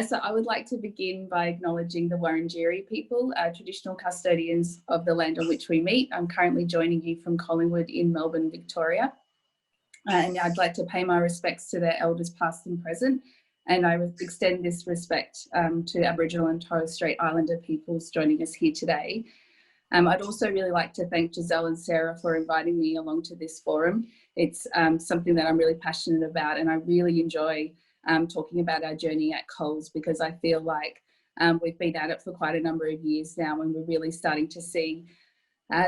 So I would like to begin by acknowledging the Wurundjeri people, traditional custodians of the land on which we meet. I'm currently joining you from Collingwood in Melbourne, Victoria. And I'd like to pay my respects to their elders past and present. And I extend this respect to Aboriginal and Torres Strait Islander peoples joining us here today. I'd also really like to thank Giselle and Sarah for inviting me along to this forum. It's something that I'm really passionate about, and I really enjoy talking about our journey at Coles, because I feel like we've been at it for quite a number of years now, and we're really starting to see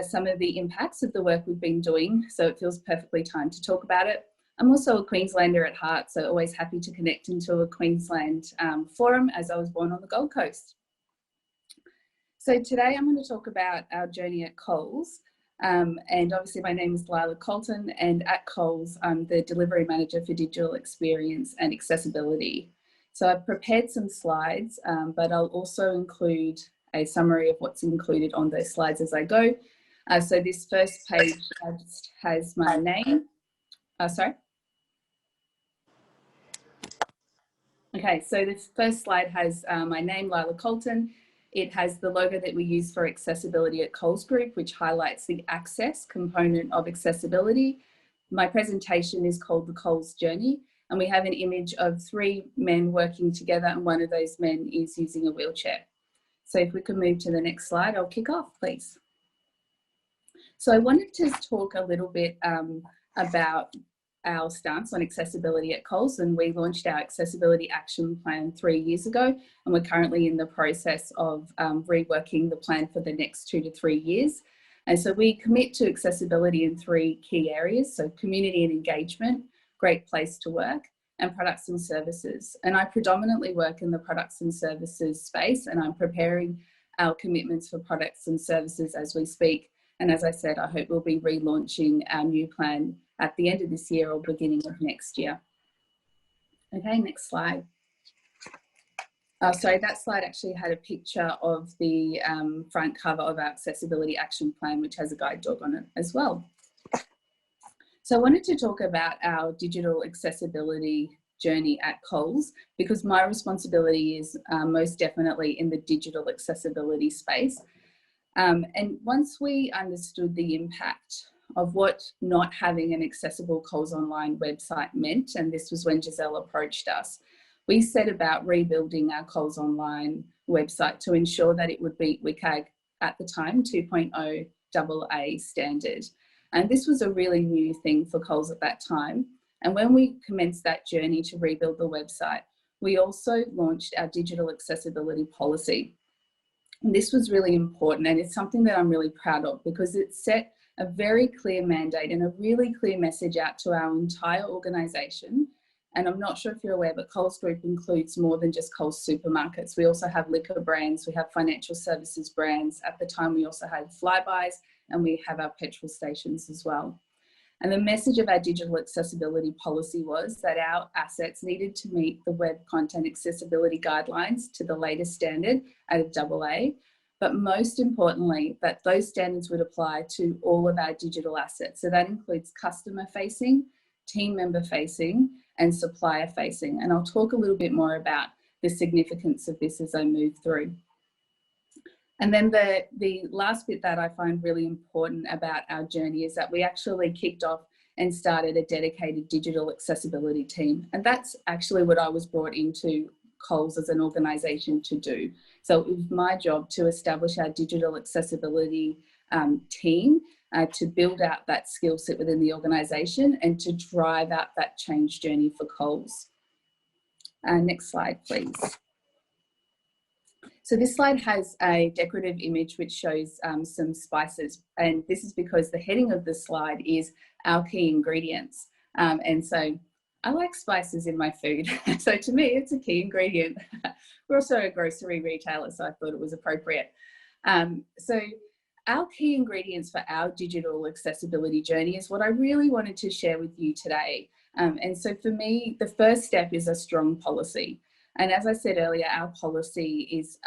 some of the impacts of the work we've been doing. So it feels perfectly time to talk about it. I'm also a Queenslander at heart, so always happy to connect into a Queensland forum, as I was born on the Gold Coast. So today I'm going to talk about our journey at Coles. And obviously my name is Leila Coulton, and at Coles I'm the Delivery Manager for Digital Experience and Accessibility. So I've prepared some slides, but I'll also include a summary of what's included on those slides as I go. So this first page has my name. Okay, so this first slide has my name, Leila Coulton. It has the logo that we use for accessibility at Coles Group, which highlights the access component of accessibility. My presentation is called The Coles Journey, and we have an image of 3 men working together, and one of those men is using a wheelchair. So if we could move to the next slide, I'll kick off, please. So I wanted to talk a little bit about our stance on accessibility at Coles, and we launched our Accessibility Action Plan 3 years ago, and we're currently in the process of reworking the plan for the next 2 to 3 years. And so we commit to accessibility in 3 key areas: so community and engagement, great place to work, and products and services. And I predominantly work in the products and services space, and I'm preparing our commitments for products and services as we speak. And as I said, I hope we'll be relaunching our new plan at the end of this year or beginning of next year. Okay, next slide. Sorry, that slide actually had a picture of the front cover of our Accessibility Action Plan, which has a guide dog on it as well. So I wanted to talk about our digital accessibility journey at Coles, because my responsibility is most definitely in the digital accessibility space. And once we understood the impact of what not having an accessible Coles Online website meant, and this was when Giselle approached us, we set about rebuilding our Coles Online website to ensure that it would beat WCAG at the time 2.0 AA standard. And this was a really new thing for Coles at that time. And when we commenced that journey to rebuild the website, we also launched our digital accessibility policy. And this was really important, and it's something that I'm really proud of, because it set a very clear mandate and a really clear message out to our entire organisation. And I'm not sure if you're aware, but Coles Group includes more than just Coles supermarkets. We also have liquor brands, we have financial services brands. At the time, we also had Flybys, and we have our petrol stations as well. And the message of our digital accessibility policy was that our assets needed to meet the web content accessibility guidelines to the latest standard at a AA, but most importantly, that those standards would apply to all of our digital assets. So that includes customer facing, team member facing, and supplier facing. And I'll talk a little bit more about the significance of this as I move through. And then the last bit that I find really important about our journey is that we actually kicked off and started a dedicated digital accessibility team. And that's actually what I was brought into Coles as an organisation to do. So it was my job to establish our digital accessibility team, to build out that skill set within the organisation and to drive out that change journey for Coles. Next slide, please. So this slide has a decorative image which shows some spices, and this is because the heading of the slide is our key ingredients. And so I like spices in my food. So to me, it's a key ingredient. We're also a grocery retailer, so I thought it was appropriate. So our key ingredients for our digital accessibility journey is what I really wanted to share with you today. And so for me, the first step is a strong policy. And as I said earlier, our policy is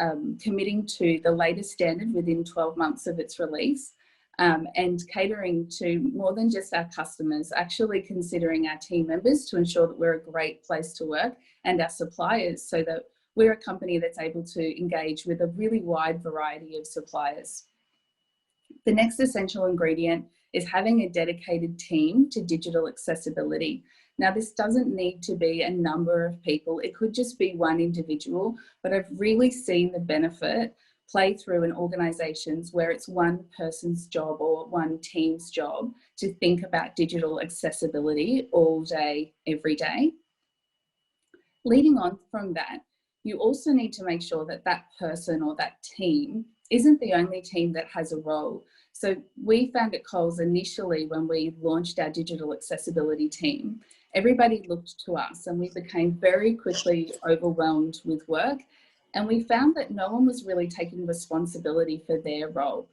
committing to the latest standard within 12 months of its release, and catering to more than just our customers, actually considering our team members to ensure that we're a great place to work, and our suppliers, so that we're a company that's able to engage with a really wide variety of suppliers. The next essential ingredient is having a dedicated team to digital accessibility. Now, this doesn't need to be a number of people. It could just be one individual, but I've really seen the benefit play through in organisations where it's one person's job or one team's job to think about digital accessibility all day, every day. Leading on from that, you also need to make sure that that person or that team isn't the only team that has a role. So we found at Coles initially when we launched our digital accessibility team, everybody looked to us and we became very quickly overwhelmed with work. And we found that no one was really taking responsibility for their role.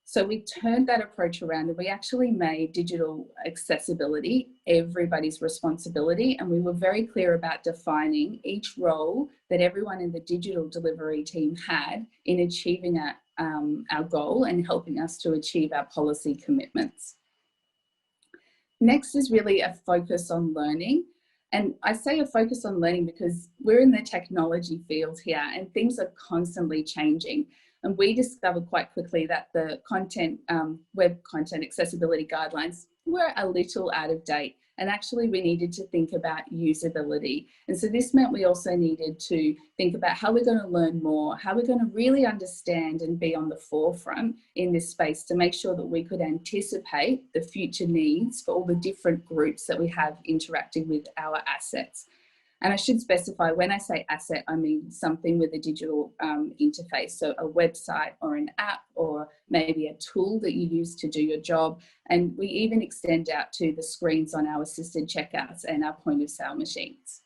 So we turned that approach around and we actually made digital accessibility everybody's responsibility. And we were very clear about defining each role that everyone in the digital delivery team had in achieving our goal and helping us to achieve our policy commitments. Next is really a focus on learning. And I say a focus on learning because we're in the technology field here and things are constantly changing. And we discovered quite quickly that the web content accessibility guidelines were a little out of date. And actually we needed to think about usability. And so this meant we also needed to think about how we're going to learn more, how we're going to really understand and be on the forefront in this space to make sure that we could anticipate the future needs for all the different groups that we have interacting with our assets. And I should specify, when I say asset, I mean something with a digital interface. So a website or an app or maybe a tool that you use to do your job. And we even extend out to the screens on our assisted checkouts and our point of sale machines.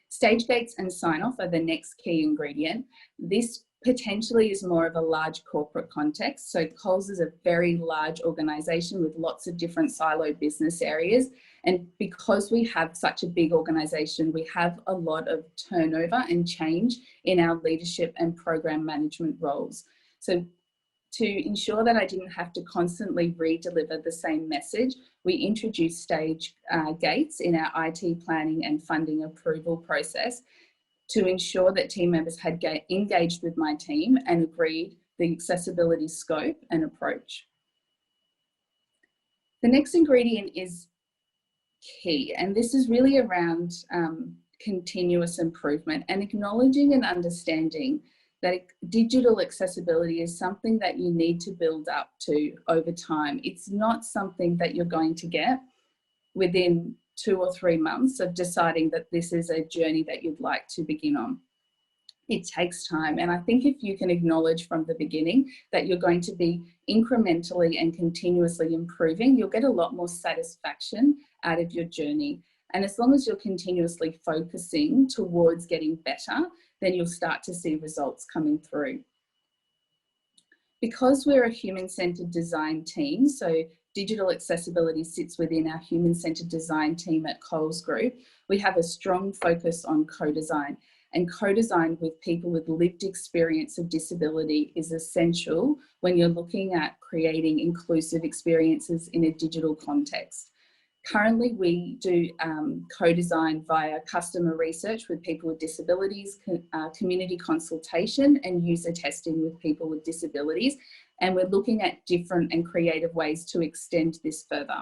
Stage gates and sign off are the next key ingredient. This potentially is more of a large corporate context. So Coles is a very large organisation with lots of different silo business areas. And because we have such a big organisation, we have a lot of turnover and change in our leadership and program management roles. So to ensure that I didn't have to constantly re-deliver the same message, we introduced stage gates in our IT planning and funding approval process to ensure that team members had engaged with my team and agreed the accessibility scope and approach. The next ingredient is key, and this is really around continuous improvement and acknowledging and understanding that digital accessibility is something that you need to build up to over time. It's not something that you're going to get within 2 or 3 months of deciding that this is a journey that you'd like to begin on. It takes time. And I think if you can acknowledge from the beginning that you're going to be incrementally and continuously improving, you'll get a lot more satisfaction out of your journey. And as long as you're continuously focusing towards getting better, then you'll start to see results coming through. Because we're a human-centered design team, so digital accessibility sits within our human-centered design team at Coles Group, we have a strong focus on co-design. And co-design with people with lived experience of disability is essential when you're looking at creating inclusive experiences in a digital context. Currently, we do co-design via customer research with people with disabilities, community consultation and user testing with people with disabilities. And we're looking at different and creative ways to extend this further.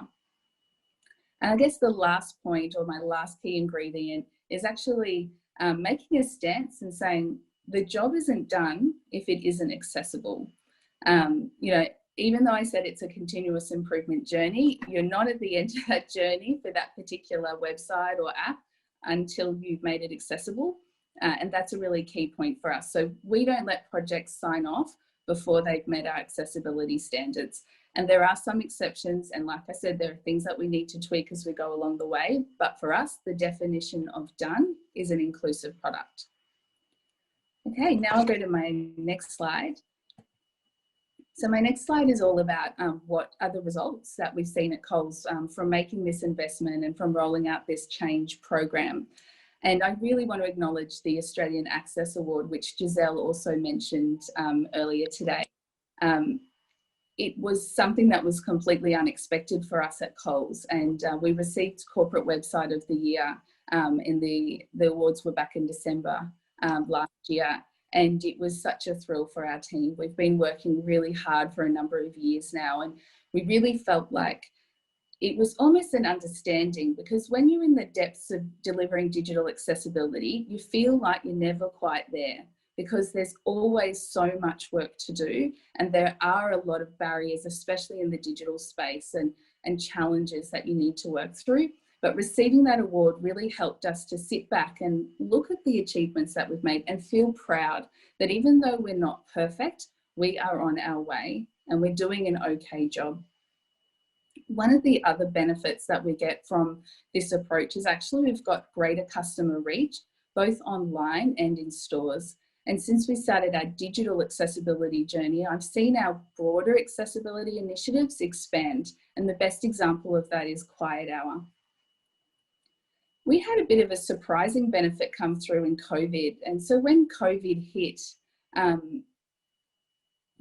And I guess the last point, or my last key ingredient, is actually making a stance and saying the job isn't done if it isn't accessible. Even though I said it's a continuous improvement journey, you're not at the end of that journey for that particular website or app until you've made it accessible. And that's a really key point for us. So we don't let projects sign off before they've met our accessibility standards. And there are some exceptions. And like I said, there are things that we need to tweak as we go along the way. But for us, the definition of done is an inclusive product. Okay, now I'll go to my next slide. So my next slide is all about what are the results that we've seen at Coles from making this investment and from rolling out this change program. And I really want to acknowledge the Australian Access Award, which Giselle also mentioned earlier today. It was something that was completely unexpected for us at Coles, and we received Corporate Website of the Year, and the awards were back in December last year. And it was such a thrill for our team. We've been working really hard for a number of years now, and we really felt like it was almost an understanding, because when you're in the depths of delivering digital accessibility, you feel like you're never quite there, because there's always so much work to do, and there are a lot of barriers, especially in the digital space, and challenges that you need to work through. But receiving that award really helped us to sit back and look at the achievements that we've made and feel proud that even though we're not perfect, we are on our way and we're doing an okay job. One of the other benefits that we get from this approach is actually we've got greater customer reach, both online and in stores. And since we started our digital accessibility journey, I've seen our broader accessibility initiatives expand. And the best example of that is Quiet Hour. We had a bit of a surprising benefit come through in COVID. And so when COVID hit, there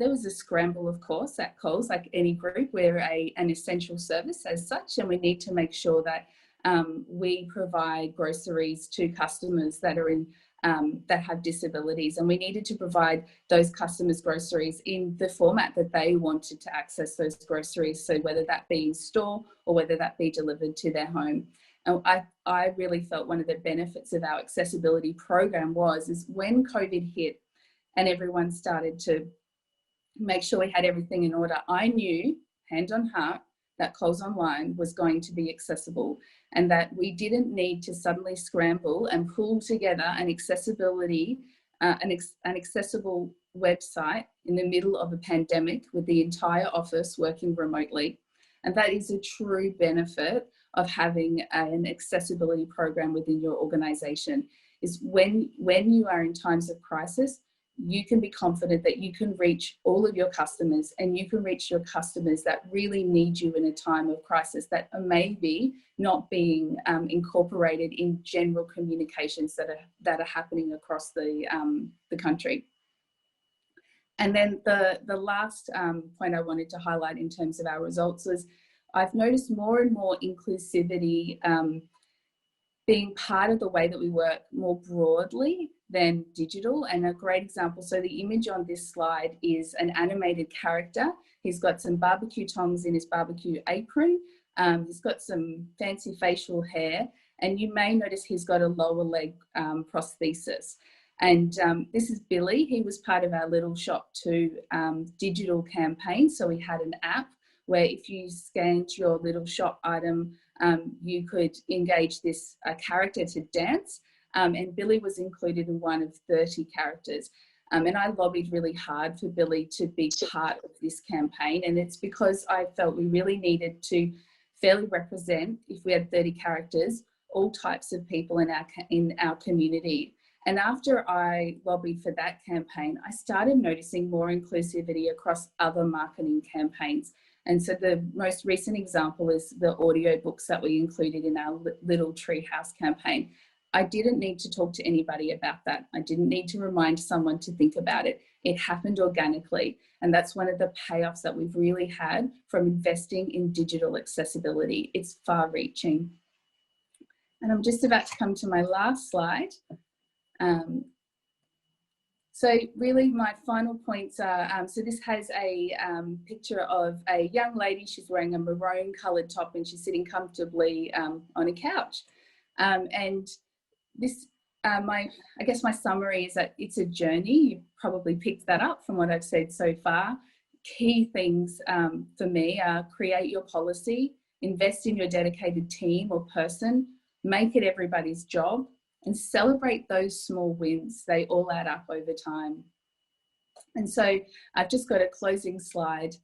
was a scramble, of course, at Coles. Like any group, we're an essential service as such, and we need to make sure that we provide groceries to customers that are in that have disabilities, and we needed to provide those customers groceries in the format that they wanted to access those groceries. So whether that be in store or whether that be delivered to their home. And I really felt one of the benefits of our accessibility program is when COVID hit and everyone started to make sure we had everything in order, I knew, hand on heart, that Coles Online was going to be accessible, and that we didn't need to suddenly scramble and pull together an accessible website in the middle of a pandemic with the entire office working remotely. And that is a true benefit of having an accessibility program within your organisation, is when you are in times of crisis, you can be confident that you can reach all of your customers, and you can reach your customers that really need you in a time of crisis that are maybe not being incorporated in general communications that are happening across the country. And then the last point I wanted to highlight in terms of our results was I've noticed more and more inclusivity being part of the way that we work more broadly than digital. And a great example, so the image on this slide is an animated character. He's got some barbecue tongs in his barbecue apron. He's got some fancy facial hair, and you may notice he's got a lower leg prosthesis. And this is Billy. He was part of our Little Shop 2 digital campaign. So we had an app where if you scanned your Little Shop item, you could engage this character to dance. And Billy was included in one of 30 characters. And I lobbied really hard for Billy to be part of this campaign. And it's because I felt we really needed to fairly represent, if we had 30 characters, all types of people in our community. And after I lobbied for that campaign, I started noticing more inclusivity across other marketing campaigns. And so the most recent example is the audiobooks that we included in our Little Treehouse campaign. I didn't need to talk to anybody about that. I didn't need to remind someone to think about it. It happened organically. And that's one of the payoffs that we've really had from investing in digital accessibility. It's far-reaching. And I'm just about to come to my last slide. So really my final points are, so this has a picture of a young lady. She's wearing a maroon coloured top and she's sitting comfortably on a couch. And this, I guess my summary is that it's a journey. You probably picked that up from what I've said so far. Key things for me are create your policy, invest in your dedicated team or person, make it everybody's job, and celebrate those small wins. They all add up over time. And so I've just got a closing slide,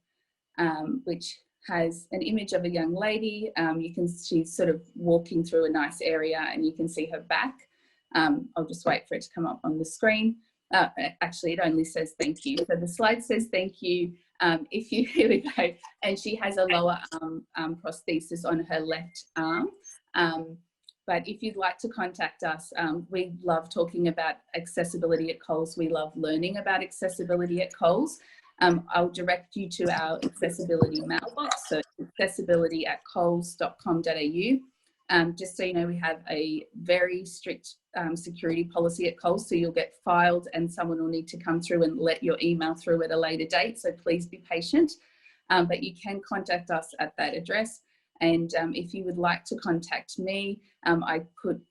which has an image of a young lady. She's sort of walking through a nice area and you can see her back. I'll just wait for it to come up on the screen. Actually, it only says thank you. So the slide says thank you. Here we go. And she has a lower arm prosthesis on her left arm. But if you'd like to contact us, we love talking about accessibility at Coles. We love learning about accessibility at Coles. I'll direct you to our accessibility mailbox, so accessibility@coles.com.au. Just so you know, we have a very strict security policy at Coles, so you'll get filed and someone will need to come through and let your email through at a later date, so please be patient. But you can contact us at that address. And if you would like to contact me, I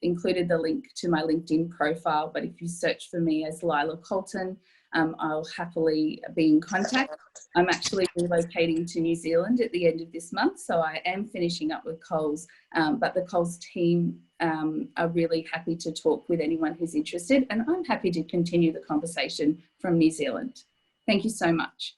included the link to my LinkedIn profile, but if you search for me as Leila Coulton, I'll happily be in contact. I'm actually relocating to New Zealand at the end of this month, so I am finishing up with Coles, but the Coles team are really happy to talk with anyone who's interested, and I'm happy to continue the conversation from New Zealand. Thank you so much.